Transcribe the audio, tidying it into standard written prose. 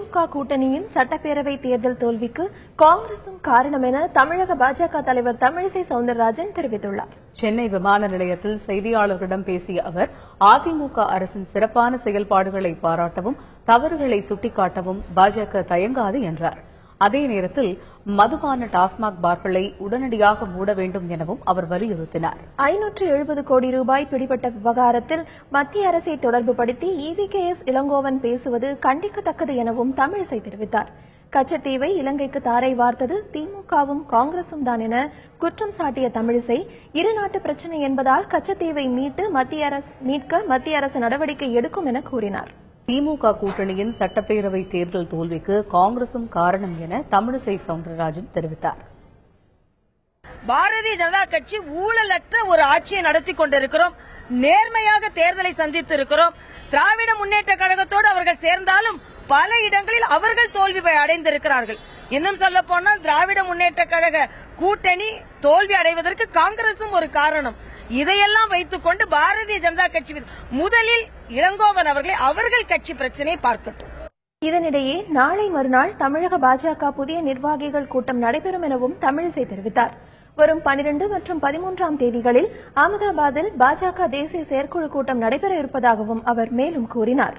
திமுக கூட்டணியின் சட்டப்பேரவை தேர்தல் தோல்விக்கு காங்கிரசும் காரணம் என தமிழக பாஜக தலைவர் தமிழிசை சவுந்தரராஜன் தெரிவித்துள்ளார். சென்னை விமான நிலையத்தில் செய்தியாளர்களிடம் பேசிய அவர், அதிமுக அரசின் சிறப்பான செயல்பாடுகளை பாராட்டவும் தவறுகளை சுட்டிக்காட்டவும் பாஜக தயங்காது என்றார். அதே நேரத்தில் மதுபான டாஸ்மாக் பார்களை உடனடியாக மூட வேண்டும் எனவும் அவர் வலியுறுத்தினார். 570 கோடி ரூபாய் பிடிபட்ட விவகாரத்தில் மத்திய அரசை தொடர்புபடுத்தி EVKS இளங்கோவன் பேசுவது கண்டிக்கத்தக்கது எனவும் தமிழிசை தெரிவித்தார். கச்சத்தீவை இலங்கைக்கு தாரை வார்த்தது திமுகவும் காங்கிரசும் தான் என குற்றம் சாட்டிய தமிழிசை, இருநாட்டு பிரச்சினை என்பதால் கச்சத்தீவை மீட்க மத்திய அரசு நடவடிக்கை எடுக்கும் என கூறினார். திமுக கூட்டணியின் சட்டப்பேரவை தேர்தல் தோல்விக்கு காங்கிரசும் காரணம் என தமிழிசை சவுந்தரராஜன் தெரிவித்தார். பாரதிய ஜனதா கட்சி ஊழலற்ற ஒரு ஆட்சியை நடத்தி கொண்டிருக்கிறோம். நேர்மையாக தேர்தலை சந்தித்து இருக்கிறோம். திராவிட முன்னேற்ற கழகத்தோடு அவர்கள் சேர்ந்தாலும் பல இடங்களில் அவர்கள் தோல்வி அடைந்திருக்கிறார்கள். இன்னும் சொல்ல போனால் திராவிட முன்னேற்ற கழக கூட்டணி தோல்வி அடைவதற்கு காங்கிரசும் ஒரு காரணம். இதையெல்லாம் வைத்துக் கொண்டு பாரதிய ஜனதா கட்சி முதலில் இளங்கோவன் அவர்கள் கட்சி பிரச்சனையை பார்க்கட்டும். இதனிடையே நாளை மறுநாள் தமிழக பாஜக புதிய நிர்வாகிகள் கூட்டம் நடைபெறும் எனவும் தமிழிசை தெரிவித்தார். வரும் 12 மற்றும் 13ஆம் தேதிகளில் அகமதாபாத்தில் பாஜக தேசிய செயற்குழு கூட்டம் நடைபெற இருப்பதாகவும் அவர் மேலும் கூறினார்.